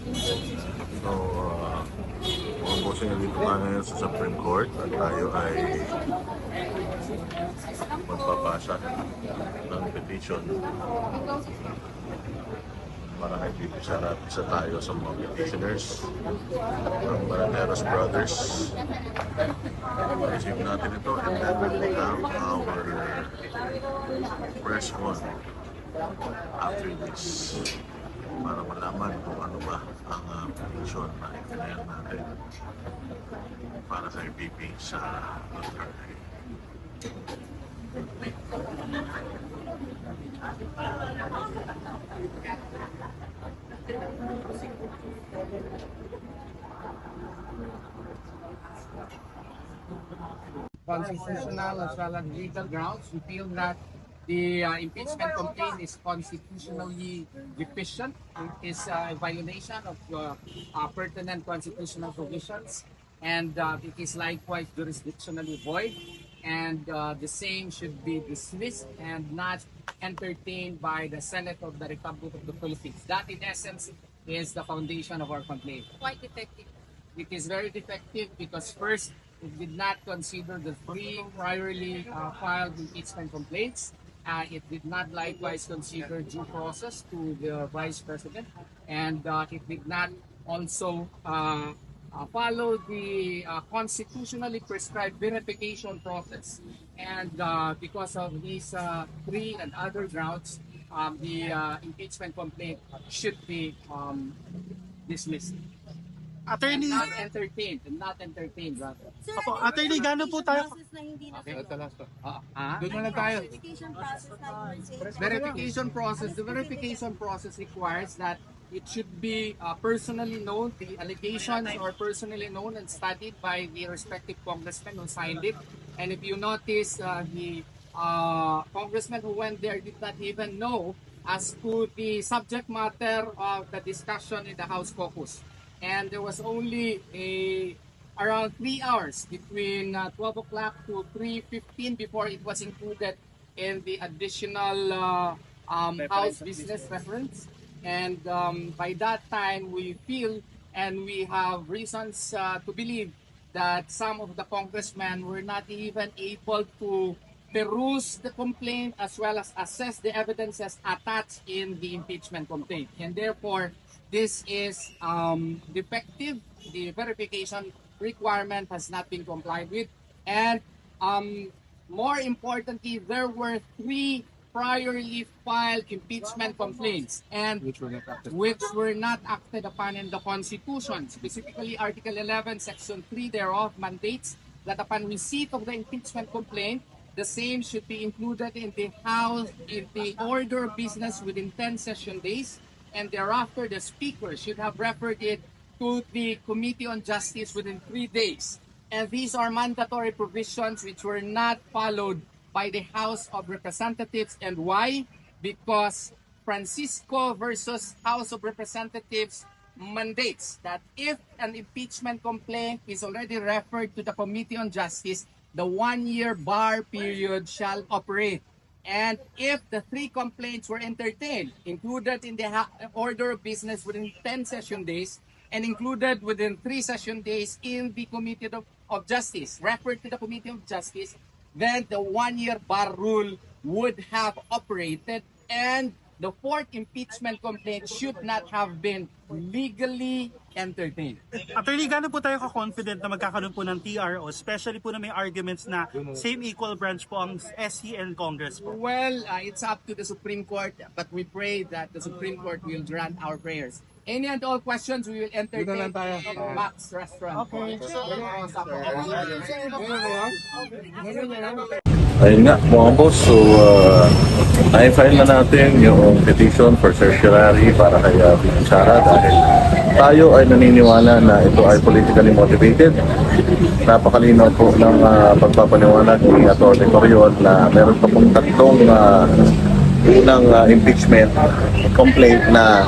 So, mga bossing, nandito tayo ngayon sa Supreme Court at tayo ay magpapasa ng petition para kay Pipi Sara. Isa tayo sa mga petitioners ng Bananeros Brothers. Receive natin ito and then we'll have our press on after this para malaman kung ano ba ang petition na ipinayan natin para kay Pipi Sara Duterte. Constitutional as well as legal grounds, we feel that the impeachment complaint is constitutionally deficient. It is a violation of pertinent constitutional provisions, and it is likewise jurisdictionally void. And the same should be dismissed and not entertained by the Senate of the Republic of the Philippines. That, in essence, is the foundation of our complaint. Quite effective. It is very defective because first, it did not consider the three priorly filed impeachment complaints. It did not likewise consider due process to the Vice President, and it did not also follow the constitutionally prescribed verification process. And because of these three and other grounds, the impeachment complaint should be dismissed. Attorney, Not entertained, rather. Sir, Opo, Attorney, gaano po tayo- process na hindi na Doon na tayo. verification process na yun. Verification process. The verification process requires that it should be personally known, the allegations are personally known and studied by the respective congressman who signed it. And if you notice, the congressman who went there did not even know as to the subject matter of the discussion in the House caucus. And there was only around 3 hours between 12 o'clock to 3:15 before it was included in the additional House business reference. And by that time, we feel and we have reasons to believe that some of the congressmen were not even able to peruse the complaint as well as assess the evidences attached in the impeachment complaint. And therefore, this is defective. The verification requirement has not been complied with. And more importantly, there were three priorly filed impeachment complaints and which were not acted upon in the Constitution. Specifically, Article 11, Section 3 thereof mandates that upon receipt of the impeachment complaint, the same should be included in the House in the order of business within 10 session days, and thereafter the Speaker should have referred it to the Committee on Justice within 3 days. And these are mandatory provisions which were not followed by the House of Representatives. And why? Because Francisco versus House of Representatives mandates that if an impeachment complaint is already referred to the Committee on Justice, the 1-year bar period shall operate. And if the three complaints were entertained, included in the order of business within 10 session days, and included within 3 session days in the Committee of Justice, referred to the Committee of Justice, then the 1-year bar rule would have operated, and the fourth impeachment complaint should not have been legally entertained. Attorney, gaano po tayo ka-confident na magkakaroon po ng TRO, especially po na may arguments na same equal branch po ang SC and Congress po? Well, it's up to the Supreme Court, but we pray that the Supreme Court will grant our prayers. Any and all questions, we will entertain in Max Restaurant. Okay. Ayun nga mga boss, so i-file na natin yung petition for certiorari para kay Pipi Sara dahil tayo ay naniniwala na ito ay politically motivated. Napakalinaw po ng pagpapaliwanag ni Atty. Coriol na meron pa pong tatlong unang impeachment complaint na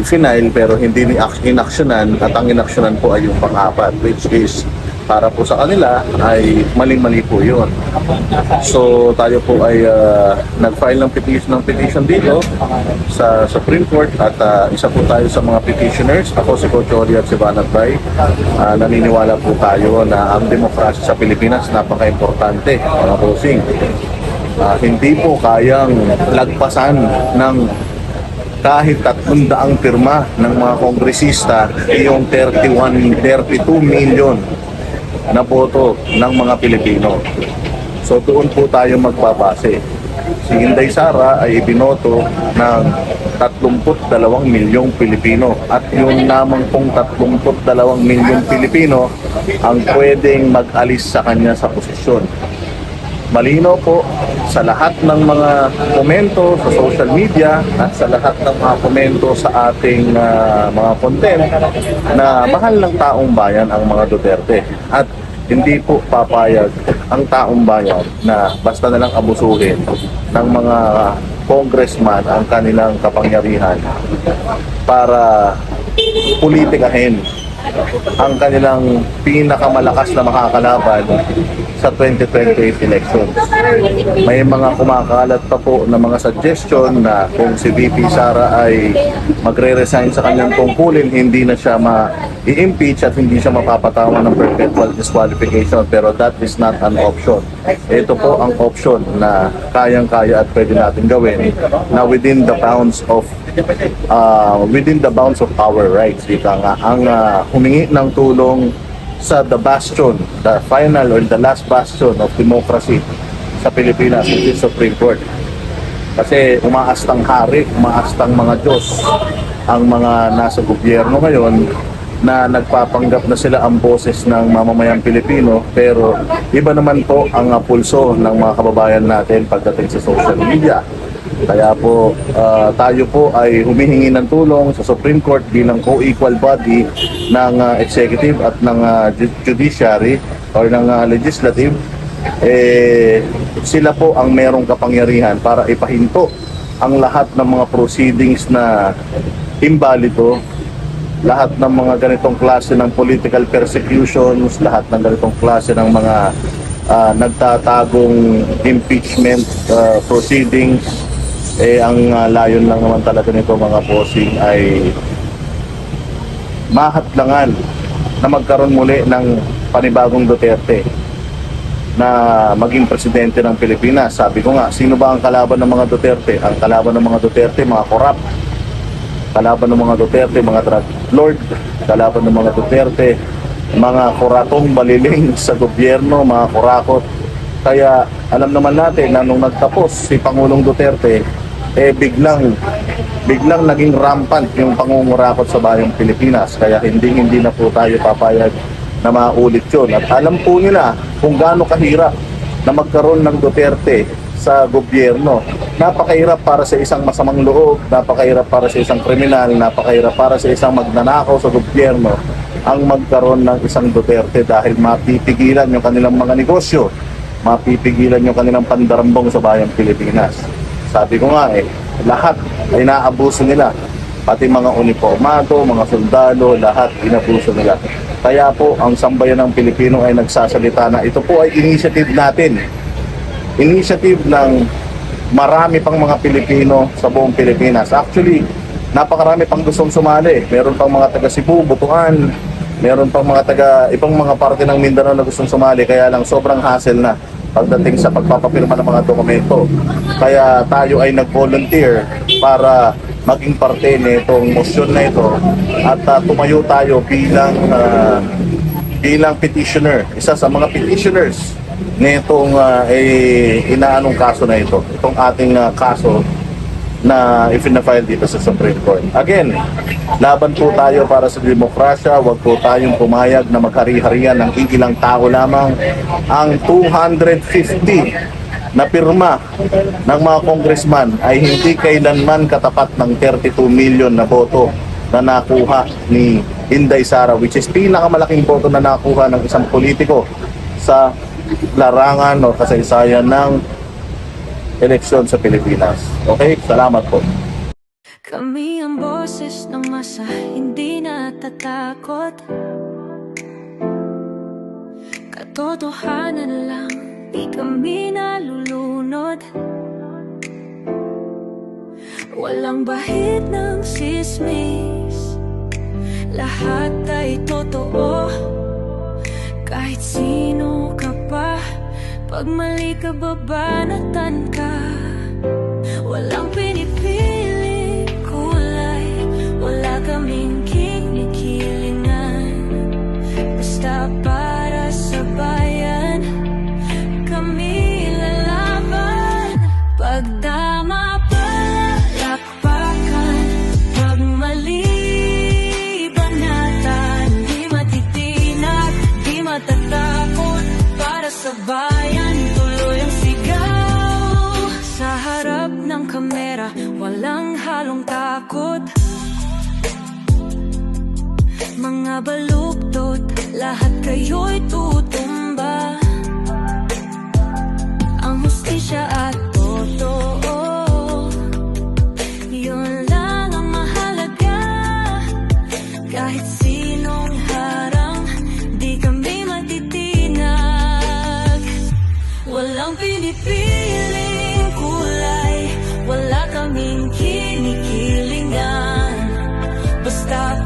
final pero hindi ni inaksyonan, at ang inaksyonan po ay yung pang-apat, which is para po sa kanila ay maling-mali po yun. So tayo po ay nag-file ng petition dito sa Supreme Court at isa po tayo sa mga petitioners. Ako si Coach Ori at si Banat Bay. Naniniwala po tayo na ang demokrasya sa Pilipinas napaka-importante, mga bossing. Hindi po kayang lagpasan ng kahit 300 pirma ng mga kongresista yung 32 million na boto ng mga Pilipino. So doon po tayo magbabase. Si Inday Sara ay ibinoto ng 32 milyong Pilipino at yung namang pong 32 milyong Pilipino ang pwedeng mag-alis sa kanya sa posisyon. Malino po sa lahat ng mga komento sa social media at sa lahat ng mga komento sa ating mga content na mahal ng taong bayan ang mga Duterte at hindi po papayag ang taong bayan na basta na lang abusuhin ng mga congressman ang kanilang kapangyarihan para politikahin ang kanilang pinakamalakas na makakalaban sa 2028 elections. May mga kumakalat pa po na mga suggestion na kung si VP Sara ay magre-resign sa kanyang tungkulin, hindi na siya ma-i-impeach at hindi siya mapapatawan ng perpetual disqualification. Pero that is not an option. Ito po ang option na kayang-kaya at pwede natin gawin na within the bounds of our rights. Ika nga, ang humingi ng tulong sa the bastion, the final or the last bastion of democracy sa Pilipinas, which is Supreme Court. Kasi umaastang hari, umaastang mga Diyos ang mga nasa gobyerno ngayon na nagpapanggap na sila ang boses ng mamamayang Pilipino, pero iba naman po ang pulso ng mga kababayan natin pagdating sa social media. Kaya po tayo po ay humihingi ng tulong sa Supreme Court bilang co-equal body ng executive at ng judiciary or ng legislative. Sila po ang merong kapangyarihan para ipahinto ang lahat ng mga proceedings na imbalido, lahat ng mga ganitong klase ng political persecutions, lahat ng ganitong klase ng mga nagtatagong impeachment proceedings. Ang layon lang naman talaga nito, mga bossing, ay mahadlangan na magkaroon muli ng panibagong Duterte na maging presidente ng Pilipinas. Sabi ko nga, sino ba ang kalaban ng mga Duterte? Ang kalaban ng mga Duterte, mga korap. Kalaban ng mga Duterte, mga drug lord. Kalaban ng mga Duterte, mga kuratong baliling sa gobyerno, mga kurakot. Kaya alam naman natin na nung nagtapos si Pangulong Duterte, biglang naging rampant yung pangungurakot sa bayang Pilipinas. Kaya hindi na po tayo papayag na maulit yun. At alam po nila kung gaano kahirap na magkaroon ng Duterte sa gobyerno. Napakahirap para sa isang masamang loob, napakahirap para sa isang kriminal, napakahirap para sa isang magnanakaw sa gobyerno ang magkaroon ng isang Duterte dahil mapipigilan yung kanilang mga negosyo, mapipigilan yung kanilang pandarambong sa bayang Pilipinas. Sabi ko nga lahat ay naabuso nila. Pati mga uniformado, mga sundalo, lahat inabuso nila. Kaya po ang sambayan ng Pilipino ay nagsasalita na ito po ay initiative natin. Initiative ng marami pang mga Pilipino sa buong Pilipinas. Actually, napakarami pang gustong sumali. Meron pang mga taga Cebu, Butuan, meron pang mga taga ibang mga parte ng Mindanao na gustong sumali, kaya lang sobrang hassle na pagdating sa pagpapapirma ng mga dokumento. Kaya tayo ay nag-volunteer para maging parte nitong motion na ito at tumayo tayo bilang petitioner, isa sa mga petitioners nitong inaanong kaso na ito. Itong ating kaso na ipina-file dito sa Supreme Court. Again, laban po tayo para sa demokrasya. Huwag po tayong pumayag na maghari-harian ng ilang tao lamang. Ang 250 na pirma ng mga congressman ay hindi kailanman katapat ng 32 million na boto na nakuha ni Inday Sara, which is pinakamalaking boto na nakuha ng isang politiko sa larangan o kasaysayan ng eleksyon sa Pilipinas. Okay? Salamat po. Kami ang boses ng masa, hindi natatakot. Totohanan lang, di kami nalulunod. Walang bahid ng sismis, lahat ay totoo. Kahit sino ka pa, pag mali ka babanatan ka. Walang pinipiling kulay, wala kaming kinikilingan. Basta para sa bayan, kami lalaban. Pagdama palakpakan, pag mali banatan. Di matitinag, di matatakot, para sa bayan tuloy ang sigaw. Sa harap ng kamera, walang halong takot. Mga baluktot, lahat kayo'y tutumba. Ang hustisya at totoo, yun lang ang mahalaga. Kahit sinong harang, di kami matitinag. Walang pinipiling kulay, wala kaming kinikilingan. Basta